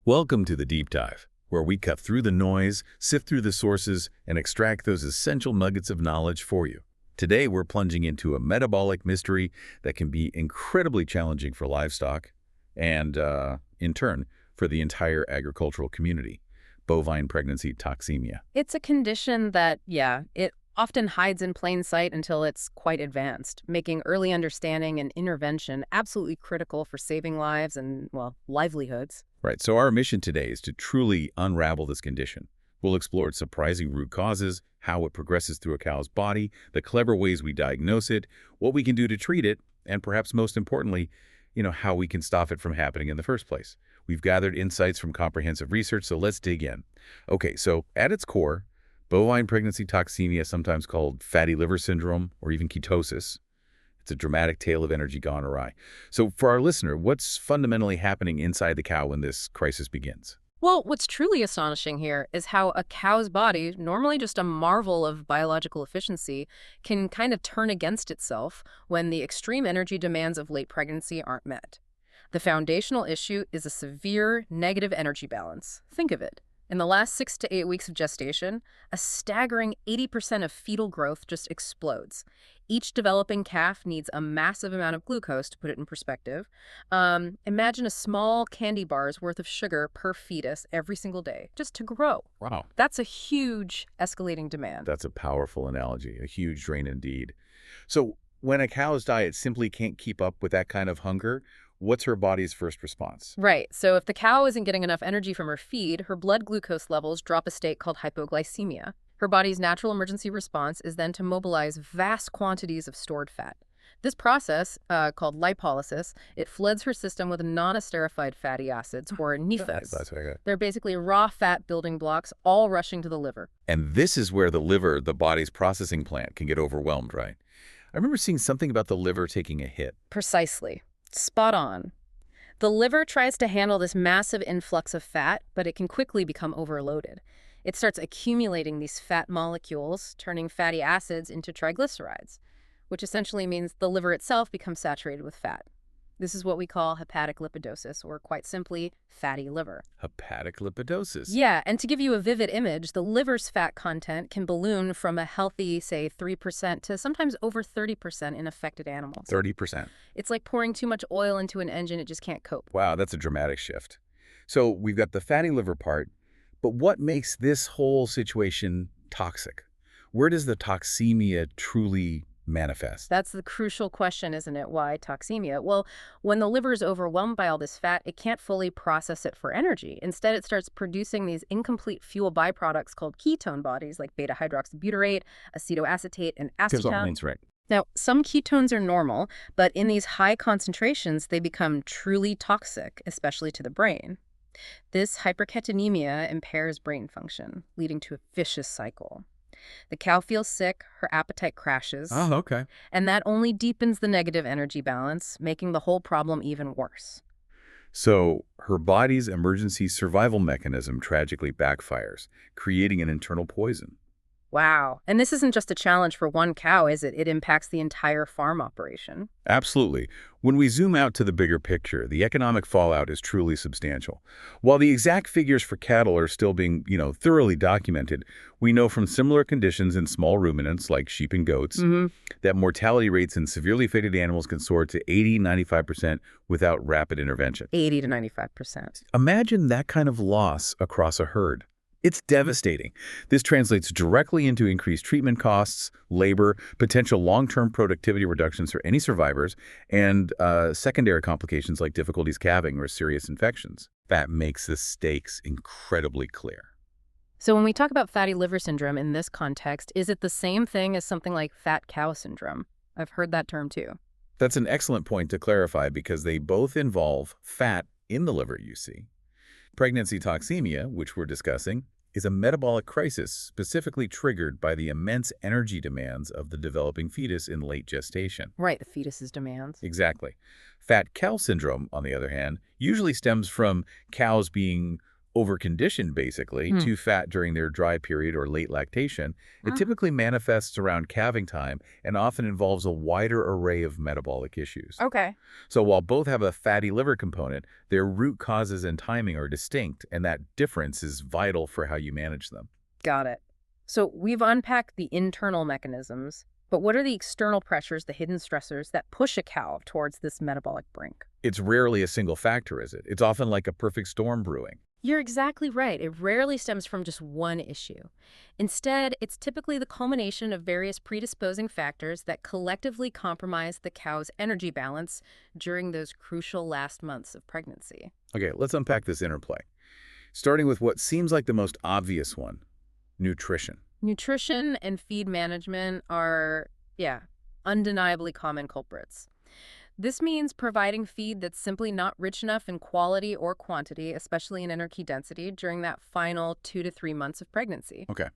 Welcome to the Deep Dive, where we cut through the noise, sift through the sources, and extract those essential nuggets of knowledge for you. Today, we're plunging into a metabolic mystery that can be incredibly challenging for livestock and, in turn, for the entire agricultural community: bovine pregnancy toxemia. It's a condition that, it often hides in plain sight until it's quite advanced, making early understanding and intervention absolutely critical for saving lives and, well, livelihoods. Right, so our mission today is to truly unravel this condition. We'll explore its surprising root causes, how it progresses through a cow's body, the clever ways we diagnose it, what we can do to treat it, and perhaps most importantly, how we can stop it from happening in the first place. We've gathered insights from comprehensive research, so let's dig in. Okay, so at its core, bovine pregnancy toxemia, sometimes called fatty liver syndrome or even ketosis. It's a dramatic tale of energy gone awry. So for our listener, what's fundamentally happening inside the cow when this crisis begins? Well, what's truly astonishing here is how a cow's body, normally just a marvel of biological efficiency, can kind of turn against itself when the extreme energy demands of late pregnancy aren't met. The foundational issue is a severe negative energy balance. Think of it. In the last 6 to 8 weeks of gestation, a staggering 80% of fetal growth just explodes. Each developing calf needs a massive amount of glucose, to put it in perspective. Imagine a small candy bar's worth of sugar per fetus every single day, just to grow. Wow. That's a huge escalating demand. That's a powerful analogy, a huge drain indeed. So when a cow's diet simply can't keep up with that kind of hunger, what's her body's first response? Right. So if the cow isn't getting enough energy from her feed, her blood glucose levels drop a state called hypoglycemia. Her body's natural emergency response is then to mobilize vast quantities of stored fat. This process, called lipolysis, it floods her system with non-esterified fatty acids, or NEFAs. That's what I got. They're basically raw fat building blocks, all rushing to the liver. And this is where the liver, the body's processing plant, can get overwhelmed, right? I remember seeing something about the liver taking a hit. Precisely. Spot on. The liver tries to handle this massive influx of fat, but it can quickly become overloaded. It starts accumulating these fat molecules, turning fatty acids into triglycerides, which essentially means the liver itself becomes saturated with fat. This is what we call hepatic lipidosis, or quite simply, fatty liver. Hepatic lipidosis. Yeah, and to give you a vivid image, the liver's fat content can balloon from a healthy, say, 3% to sometimes over 30% in affected animals. 30%. It's like pouring too much oil into an engine it just can't cope. Wow, that's a dramatic shift. So we've got the fatty liver part, but what makes this whole situation toxic? Where does the toxemia truly manifest? That's the crucial question, isn't it? Why toxemia? Well, when the liver is overwhelmed by all this fat, it can't fully process it for energy. Instead, it starts producing these incomplete fuel byproducts called ketone bodies, like beta-hydroxybutyrate, acetoacetate, and acetone. Right. Now, some ketones are normal, but in these high concentrations, they become truly toxic, especially to the brain. This hyperketonemia impairs brain function, leading to a vicious cycle. The cow feels sick, her appetite crashes. Oh, okay. And that only deepens the negative energy balance, making the whole problem even worse. So her body's emergency survival mechanism tragically backfires, creating an internal poison. Wow. And this isn't just a challenge for one cow, is it? It impacts the entire farm operation. Absolutely. When we zoom out to the bigger picture, the economic fallout is truly substantial. While the exact figures for cattle are still being, thoroughly documented, we know from similar conditions in small ruminants like sheep and goats that mortality rates in severely faded animals can soar to 80–95% without rapid intervention. 80 to 95%. Imagine that kind of loss across a herd. It's devastating. This translates directly into increased treatment costs, labor, potential long-term productivity reductions for any survivors, and secondary complications like difficulties calving or serious infections. That makes the stakes incredibly clear. So when we talk about fatty liver syndrome in this context, is it the same thing as something like fat cow syndrome? I've heard that term too. That's an excellent point to clarify because they both involve fat in the liver, you see. Pregnancy toxemia, which we're discussing, is a metabolic crisis specifically triggered by the immense energy demands of the developing fetus in late gestation. Right, the fetus's demands. Exactly. Fat cow syndrome, on the other hand, usually stems from cows being overconditioned, basically, Hmm. too fat during their dry period or late lactation, it Ah, typically manifests around calving time and often involves a wider array of metabolic issues. okay. So while both have a fatty liver component, their root causes and timing are distinct, and that difference is vital for how you manage them. Got it. So we've unpacked the internal mechanisms, but what are the external pressures, the hidden stressors that push a cow towards this metabolic brink? It's rarely a single factor, is it? It's often like a perfect storm brewing. You're exactly right. It rarely stems from just one issue. Instead, it's typically the culmination of various predisposing factors that collectively compromise the cow's energy balance during those crucial last months of pregnancy. Okay, let's unpack this interplay. Starting with what seems like the most obvious one, nutrition. Nutrition and feed management are, yeah, undeniably common culprits. This means providing feed that's simply not rich enough in quality or quantity, especially in energy density, during that final 2 to 3 months of pregnancy. Okay.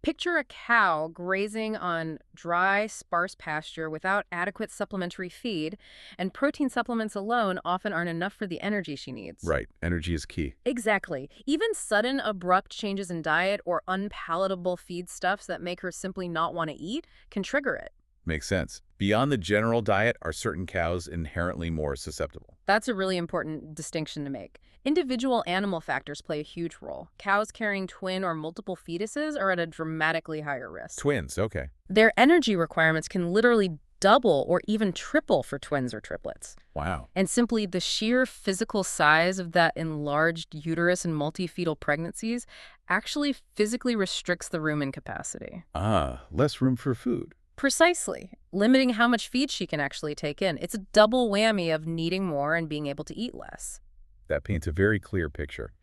Picture a cow grazing on dry, sparse pasture without adequate supplementary feed, and protein supplements alone often aren't enough for the energy she needs. Right, energy is key. Exactly. Even sudden, abrupt changes in diet or unpalatable feedstuffs that make her simply not want to eat can trigger it. Makes sense. Beyond the general diet, are certain cows inherently more susceptible? That's a really important distinction to make. Individual animal factors play a huge role. Cows carrying twin or multiple fetuses are at a dramatically higher risk. Twins, okay. Their energy requirements can literally double or even triple for twins or triplets. Wow. And simply the sheer physical size of that enlarged uterus in multifetal pregnancies actually physically restricts the rumen capacity. Ah, less room for food. Precisely, limiting how much feed she can actually take in. It's a double whammy of needing more and being able to eat less. That paints a very clear picture.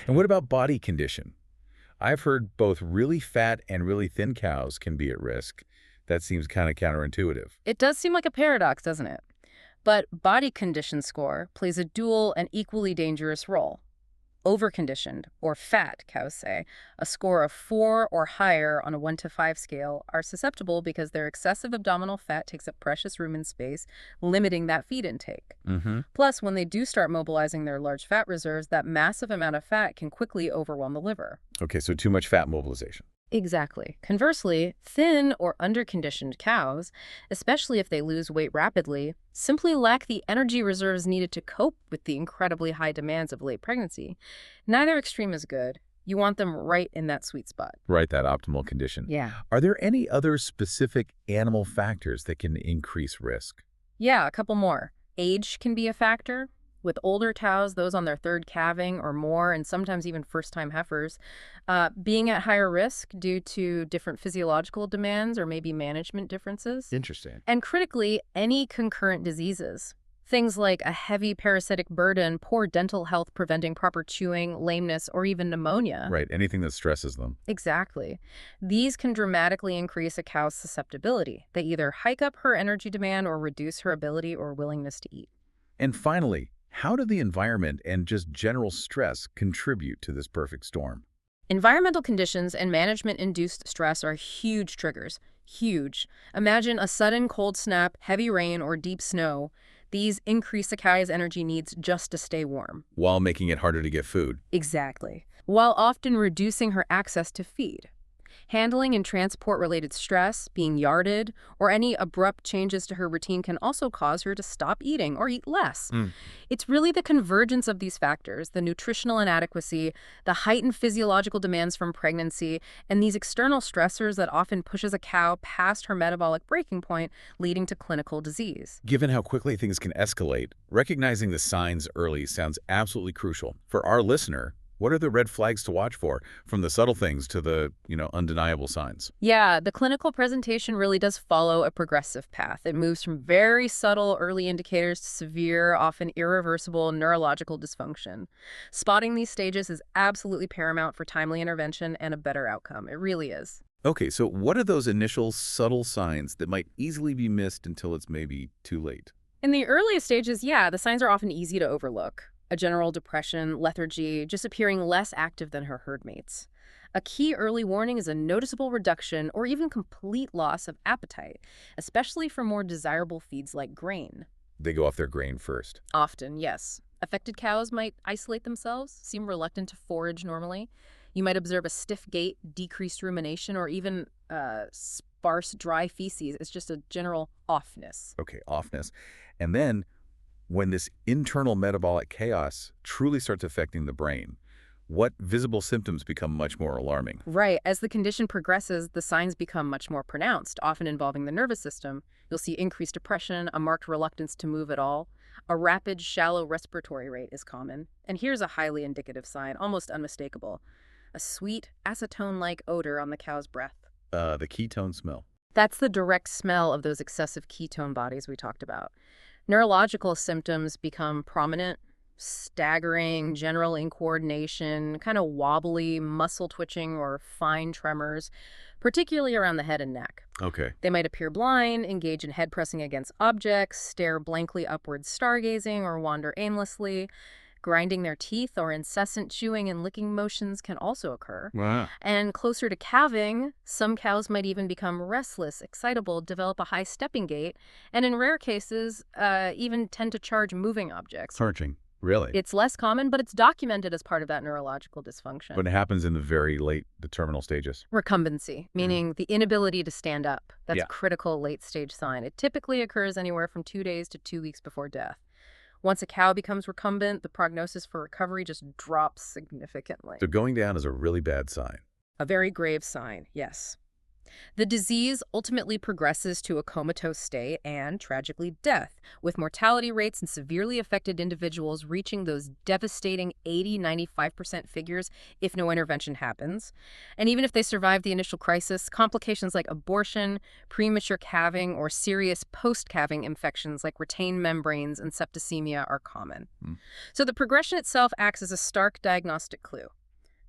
And what about body condition? I've heard both really fat and really thin cows can be at risk. That seems kind of counterintuitive. It does seem like a paradox, doesn't it? But body condition score plays a dual and equally dangerous role. Overconditioned, or fat, cows say, a score of 4 or higher on a 1 to 5 scale, are susceptible because their excessive abdominal fat takes up precious rumen space, limiting that feed intake. Mm-hmm. Plus, when they do start mobilizing their large fat reserves, that massive amount of fat can quickly overwhelm the liver. Okay, so too much fat mobilization. Exactly. Conversely, thin or underconditioned cows, especially if they lose weight rapidly, simply lack the energy reserves needed to cope with the incredibly high demands of late pregnancy. Neither extreme is good. You want them right in that sweet spot. Right, that optimal condition. Yeah. Are there any other specific animal factors that can increase risk? Yeah, a couple more. Age can be a factor. With older cows, those on their third calving or more, and sometimes even first-time heifers, being at higher risk due to different physiological demands or maybe management differences. Interesting. And critically, any concurrent diseases. Things like a heavy parasitic burden, poor dental health preventing proper chewing, lameness, or even pneumonia. Right, anything that stresses them. Exactly. These can dramatically increase a cow's susceptibility. They either hike up her energy demand or reduce her ability or willingness to eat. And finally, how do the environment and just general stress contribute to this perfect storm? Environmental conditions and management-induced stress are huge triggers. Huge. Imagine a sudden cold snap, heavy rain, or deep snow. These increase a cow's energy needs just to stay warm. While making it harder to get food. Exactly. While often reducing her access to feed. Handling and transport-related stress, being yarded, or any abrupt changes to her routine can also cause her to stop eating or eat less. It's really the convergence of these factors, the nutritional inadequacy, the heightened physiological demands from pregnancy, and these external stressors that often pushes a cow past her metabolic breaking point, leading to clinical disease. Given how quickly things can escalate, recognizing the signs early sounds absolutely crucial. For our listener, what are the red flags to watch for, from the subtle things to the, undeniable signs? Yeah, the clinical presentation really does follow a progressive path. It moves from very subtle early indicators to severe, often irreversible neurological dysfunction. Spotting these stages is absolutely paramount for timely intervention and a better outcome. It really is. Okay, so what are those initial subtle signs that might easily be missed until it's maybe too late? In the earliest stages, yeah, the signs are often easy to overlook. A general depression, lethargy, just appearing less active than her herd mates. A key early warning is a noticeable reduction or even complete loss of appetite, especially for more desirable feeds like grain. They go off their grain first. Often, yes. Affected cows might isolate themselves, seem reluctant to forage normally. You might observe a stiff gait, decreased rumination, or even sparse, dry feces. It's just a general offness. Okay, offness. And then when this internal metabolic chaos truly starts affecting the brain, what visible symptoms become much more alarming? Right. As the condition progresses, the signs become much more pronounced, often involving the nervous system. You'll see increased depression, a marked reluctance to move at all. A rapid, shallow respiratory rate is common. And here's a highly indicative sign, almost unmistakable. A sweet, acetone-like odor on the cow's breath. The ketone smell. That's the direct smell of those excessive ketone bodies we talked about. Neurological symptoms become prominent, staggering, general incoordination, kind of wobbly, muscle twitching, or fine tremors, particularly around the head and neck. Okay. They might appear blind, engage in head pressing against objects, stare blankly upward stargazing, or wander aimlessly. Grinding their teeth or incessant chewing and licking motions can also occur. Wow. And closer to calving, some cows might even become restless, excitable, develop a high stepping gait, and in rare cases, even tend to charge moving objects. Searching. Really? It's less common, but it's documented as part of that neurological dysfunction. But it happens in the very late, the terminal stages. Recumbency, meaning the inability to stand up. That's Yeah. a critical late-stage sign. It typically occurs anywhere from 2 days to 2 weeks before death. Once a cow becomes recumbent, the prognosis for recovery just drops significantly. So going down is a really bad sign. A very grave sign, yes. The disease ultimately progresses to a comatose state and, tragically, death, with mortality rates in severely affected individuals reaching those devastating 80–95% figures if no intervention happens. And even if they survive the initial crisis, complications like abortion, premature calving, or serious post-calving infections like retained membranes and septicemia are common. So the progression itself acts as a stark diagnostic clue.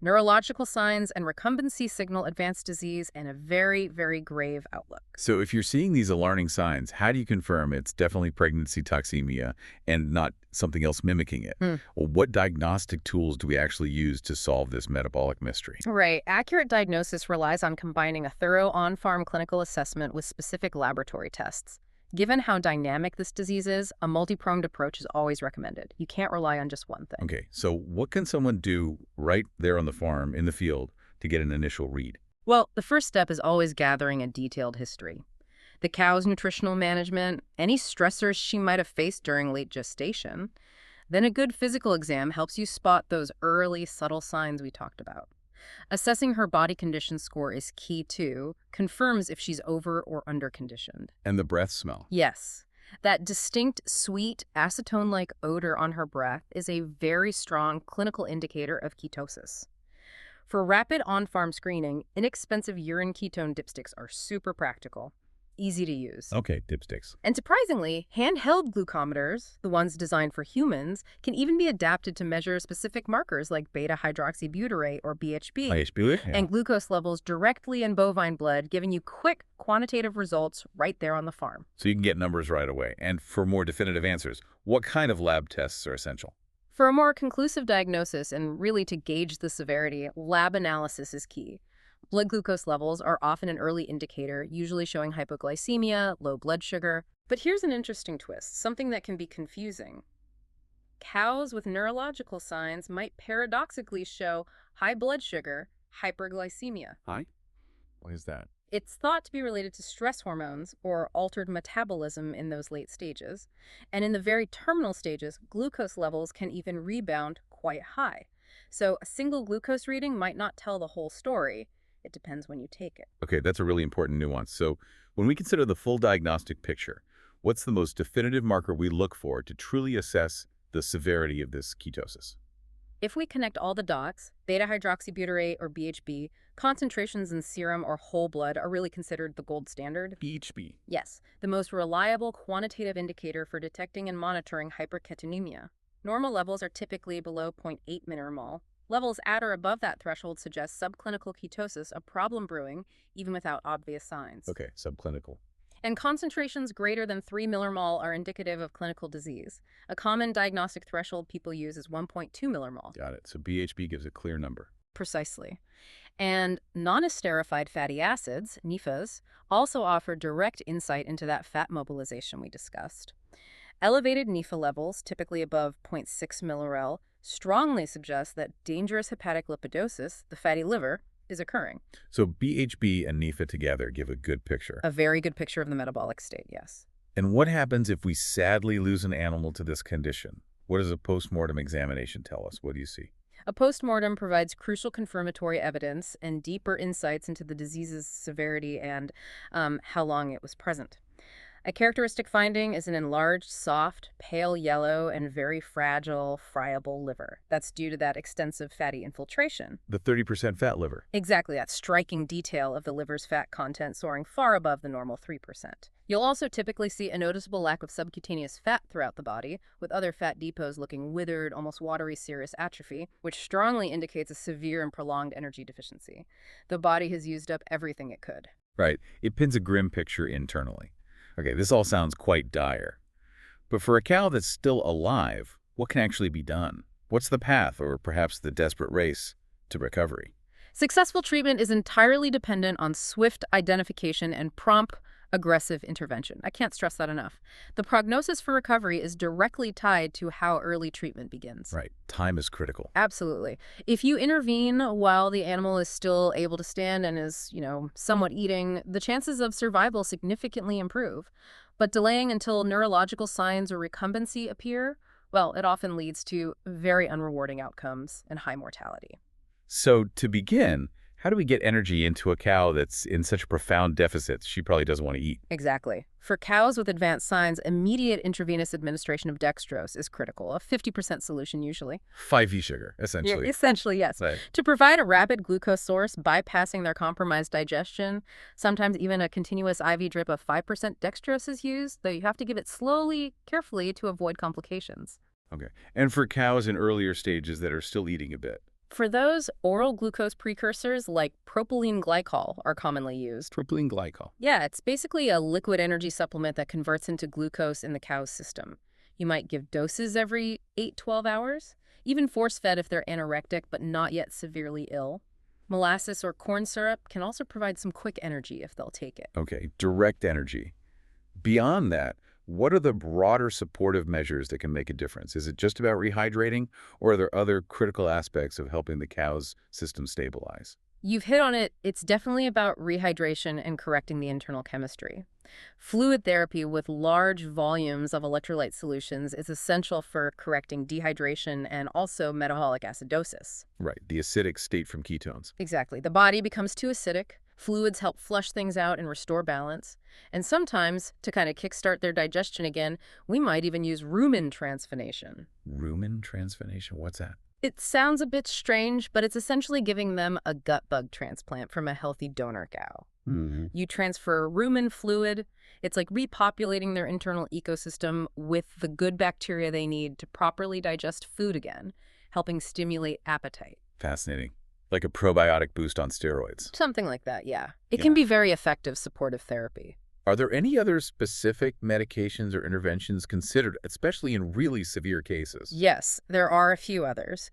Neurological signs and recumbency signal advanced disease and a very, very grave outlook. So if you're seeing these alarming signs, how do you confirm it's definitely pregnancy toxemia and not something else mimicking it? Well, what diagnostic tools do we actually use to solve this metabolic mystery? Right. Accurate diagnosis relies on combining a thorough on-farm clinical assessment with specific laboratory tests. Given how dynamic this disease is, a multi-pronged approach is always recommended. You can't rely on just one thing. Okay, so what can someone do right there on the farm, in the field, to get an initial read? Well, the first step is always gathering a detailed history. The cow's nutritional management, any stressors she might have faced during late gestation. Then a good physical exam helps you spot those early, subtle signs we talked about. Assessing her body condition score is key too, confirms if she's over or under conditioned. And the breath smell. Yes. That distinct, sweet, acetone-like odor on her breath is a very strong clinical indicator of ketosis. For rapid on-farm screening, inexpensive urine ketone dipsticks are super practical, easy to use. Okay, dipsticks. And surprisingly, handheld glucometers, the ones designed for humans, can even be adapted to measure specific markers like beta-hydroxybutyrate or BHB. Yeah. And glucose levels directly in bovine blood, giving you quick, quantitative results right there on the farm. So you can get numbers right away. And for more definitive answers, what kind of lab tests are essential? For a more conclusive diagnosis and really to gauge the severity, lab analysis is key. Blood glucose levels are often an early indicator, usually showing hypoglycemia, low blood sugar. But here's an interesting twist, something that can be confusing. Cows with neurological signs might paradoxically show high blood sugar, hyperglycemia. Hi? Why is that? It's thought to be related to stress hormones or altered metabolism in those late stages. And in the very terminal stages, glucose levels can even rebound quite high. So a single glucose reading might not tell the whole story. It depends when you take it. Okay, that's a really important nuance. So when we consider the full diagnostic picture, what's the most definitive marker we look for to truly assess the severity of this ketosis? If we connect all the dots, beta-hydroxybutyrate or BHB, concentrations in serum or whole blood are really considered the gold standard. BHB. Yes, the most reliable quantitative indicator for detecting and monitoring hyperketonemia. Normal levels are typically below 0.8 millimole. Levels at or above that threshold suggest subclinical ketosis, a problem brewing, even without obvious signs. Okay, subclinical. And concentrations greater than 3 millimole are indicative of clinical disease. A common diagnostic threshold people use is 1.2 millimole. Got it. So BHB gives a clear number. Precisely. And non-esterified fatty acids, NEFAs, also offer direct insight into that fat mobilization we discussed. Elevated NEFA levels, typically above zero point 0.6 millirel, strongly suggest that dangerous hepatic lipidosis, the fatty liver, is occurring. So BHB and NEFA together give a good picture. A very good picture of the metabolic state, yes. And what happens if we sadly lose an animal to this condition? What does a postmortem examination tell us? What do you see? A postmortem provides crucial confirmatory evidence and deeper insights into the disease's severity and how long it was present. A characteristic finding is an enlarged, soft, pale yellow, and very fragile, friable liver. That's due to that extensive fatty infiltration. The 30% fat liver. Exactly, that striking detail of the liver's fat content soaring far above the normal 3%. You'll also typically see a noticeable lack of subcutaneous fat throughout the body, with other fat depots looking withered, almost watery serous atrophy, which strongly indicates a severe and prolonged energy deficiency. The body has used up everything it could. Right. It pins a grim picture internally. Okay, this all sounds quite dire. But for a cow that's still alive, what can actually be done? What's the path, or perhaps the desperate race, to recovery? Successful treatment is entirely dependent on swift identification and prompt, aggressive intervention. I can't stress that enough. The prognosis for recovery is directly tied to how early treatment begins. Right. Time is critical. Absolutely. If you intervene while the animal is still able to stand and is, somewhat eating, the chances of survival significantly improve. But delaying until neurological signs or recumbency appear, well, it often leads to very unrewarding outcomes and high mortality. So to begin, how do we get energy into a cow that's in such a profound deficit she probably doesn't want to eat? Exactly. For cows with advanced signs, immediate intravenous administration of dextrose is critical, a 50% solution usually. 5V sugar, essentially. Yeah, essentially, yes. Right. To provide a rapid glucose source, bypassing their compromised digestion, sometimes even a continuous IV drip of 5% dextrose is used, though you have to give it slowly, carefully to avoid complications. Okay. And for cows in earlier stages that are still eating a bit? For those, oral glucose precursors like propylene glycol are commonly used. Propylene glycol. Yeah, it's basically a liquid energy supplement that converts into glucose in the cow's system. You might give doses every 8-12 hours, even force-fed if they're anorectic but not yet severely ill. Molasses or corn syrup can also provide some quick energy if they'll take it. Okay, direct energy. Beyond that, what are the broader supportive measures that can make a difference? Is it just about rehydrating, or are there other critical aspects of helping the cow's system stabilize? You've hit on it. It's definitely about rehydration and correcting the internal chemistry. Fluid therapy with large volumes of electrolyte solutions is essential for correcting dehydration and also metabolic acidosis. Right, the acidic state from ketones. Exactly. The body becomes too acidic. Fluids help flush things out and restore balance. And sometimes, to kind of kickstart their digestion again, we might even use rumen transfonation. Rumen transfonation? What's that? It sounds a bit strange, but it's essentially giving them a gut bug transplant from a healthy donor cow. Mm-hmm. You transfer rumen fluid. It's like repopulating their internal ecosystem with the good bacteria they need to properly digest food again, helping stimulate appetite. Fascinating. Like a probiotic boost on steroids. Something like that, yeah. It can be very effective supportive therapy. Are there any other specific medications or interventions considered, especially in really severe cases? Yes, there are a few others.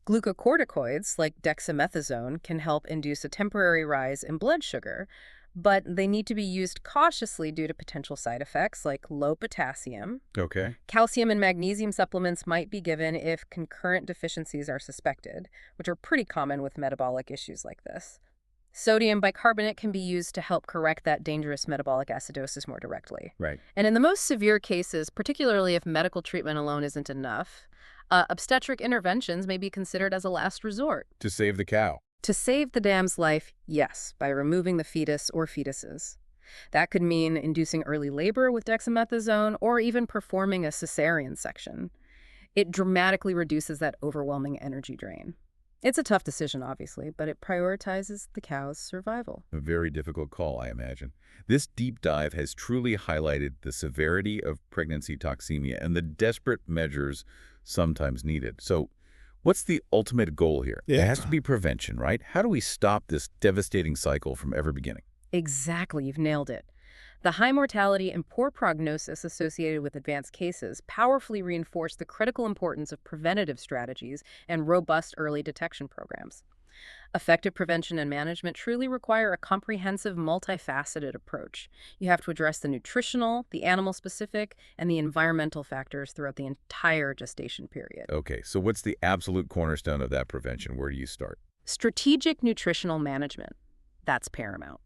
Glucocorticoids, like dexamethasone, can help induce a temporary rise in blood sugar, but they need to be used cautiously due to potential side effects like low potassium. Okay. Calcium and magnesium supplements might be given if concurrent deficiencies are suspected, which are pretty common with metabolic issues like this. Sodium bicarbonate can be used to help correct that dangerous metabolic acidosis more directly. Right. And in the most severe cases, particularly if medical treatment alone isn't enough, obstetric interventions may be considered as a last resort. To save the cow. To save the dam's life, yes, by removing the fetus or fetuses. That could mean inducing early labor with dexamethasone or even performing a cesarean section. It dramatically reduces that overwhelming energy drain. It's a tough decision, obviously, but it prioritizes the cow's survival. A very difficult call, I imagine. This deep dive has truly highlighted the severity of pregnancy toxemia and the desperate measures sometimes needed. So, what's the ultimate goal here? Yeah. It has to be prevention, right? How do we stop this devastating cycle from ever beginning? Exactly, you've nailed it. The high mortality and poor prognosis associated with advanced cases powerfully reinforce the critical importance of preventative strategies and robust early detection programs. Effective prevention and management truly require a comprehensive, multifaceted approach. You have to address the nutritional, the animal-specific, and the environmental factors throughout the entire gestation period. Okay, so what's the absolute cornerstone of that prevention? Where do you start? Strategic nutritional management. That's paramount.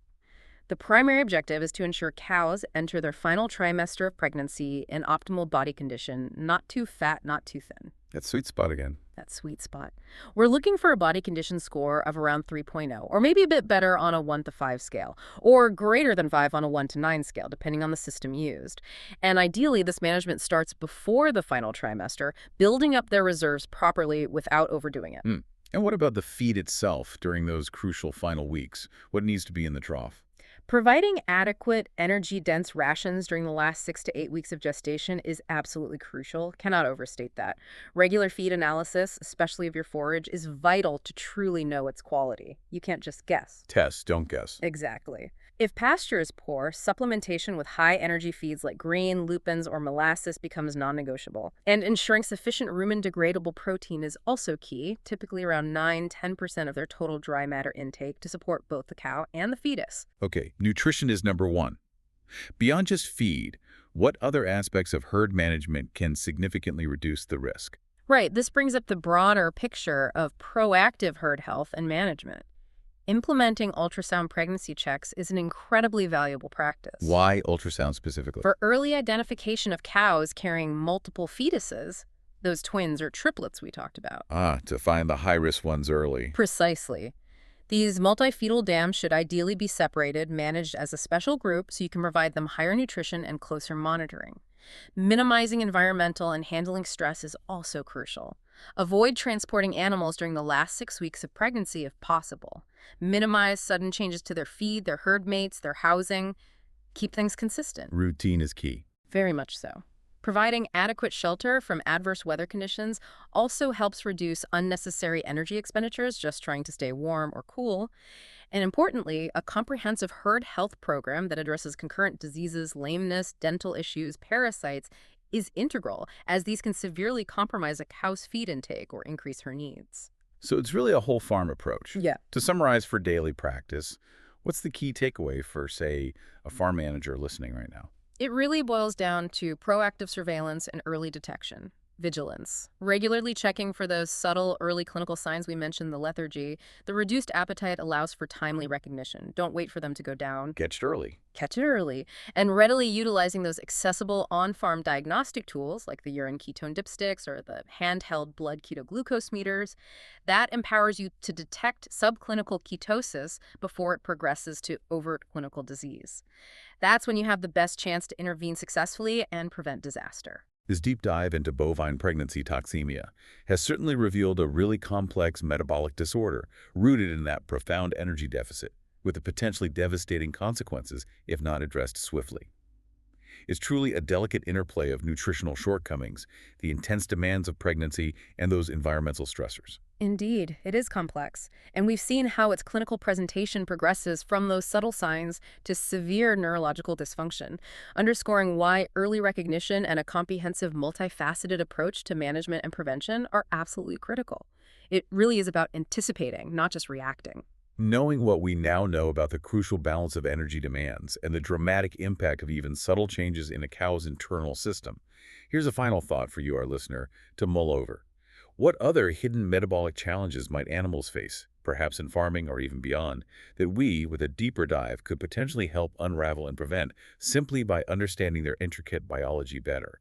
The primary objective is to ensure cows enter their final trimester of pregnancy in optimal body condition, not too fat, not too thin. That sweet spot again. That sweet spot. We're looking for a body condition score of around 3.0, or maybe a bit better on a 1 to 5 scale, or greater than 5 on a 1 to 9 scale, depending on the system used. And ideally, this management starts before the final trimester, building up their reserves properly without overdoing it. And what about the feed itself during those crucial final weeks? What needs to be in the trough? Providing adequate, energy-dense rations during the last 6 to 8 weeks of gestation is absolutely crucial. Cannot overstate that. Regular feed analysis, especially of your forage, is vital to truly know its quality. You can't just guess. Test, don't guess. Exactly. If pasture is poor, supplementation with high-energy feeds like grain, lupins, or molasses becomes non-negotiable. And ensuring sufficient rumen-degradable protein is also key, typically around 9–10% of their total dry matter intake to support both the cow and the fetus. Okay, nutrition is number one. Beyond just feed, what other aspects of herd management can significantly reduce the risk? Right, this brings up the broader picture of proactive herd health and management. Implementing ultrasound pregnancy checks is an incredibly valuable practice. Why ultrasound specifically? For early identification of cows carrying multiple fetuses, those twins or triplets we talked about. To find the high-risk ones early. Precisely. These multifetal dams should ideally be separated, managed as a special group so you can provide them higher nutrition and closer monitoring. Minimizing environmental and handling stress is also crucial. Avoid transporting animals during the last 6 weeks of pregnancy if possible. Minimize sudden changes to their feed, their herd mates, their housing. Keep things consistent. Routine is key. Very much so. Providing adequate shelter from adverse weather conditions also helps reduce unnecessary energy expenditures just trying to stay warm or cool. And importantly, a comprehensive herd health program that addresses concurrent diseases, lameness, dental issues, parasites is integral, as these can severely compromise a cow's feed intake or increase her needs. So it's really a whole farm approach. Yeah. To summarize for daily practice, what's the key takeaway for, say, a farm manager listening right now? It really boils down to proactive surveillance and early detection. Vigilance. Regularly checking for those subtle early clinical signs we mentioned, the lethargy. The reduced appetite allows for timely recognition. Don't wait for them to go down. Catch it early. Catch it early. And readily utilizing those accessible on-farm diagnostic tools like the urine ketone dipsticks or the handheld blood ketoglucose meters. That empowers you to detect subclinical ketosis before it progresses to overt clinical disease. That's when you have the best chance to intervene successfully and prevent disaster. This deep dive into bovine pregnancy toxemia has certainly revealed a really complex metabolic disorder rooted in that profound energy deficit, with the potentially devastating consequences if not addressed swiftly. It's truly a delicate interplay of nutritional shortcomings, the intense demands of pregnancy, and those environmental stressors. Indeed, it is complex, and we've seen how its clinical presentation progresses from those subtle signs to severe neurological dysfunction, underscoring why early recognition and a comprehensive, multifaceted approach to management and prevention are absolutely critical. It really is about anticipating, not just reacting. Knowing what we now know about the crucial balance of energy demands and the dramatic impact of even subtle changes in a cow's internal system, here's a final thought for you, our listener, to mull over. What other hidden metabolic challenges might animals face, perhaps in farming or even beyond, that we, with a deeper dive, could potentially help unravel and prevent simply by understanding their intricate biology better?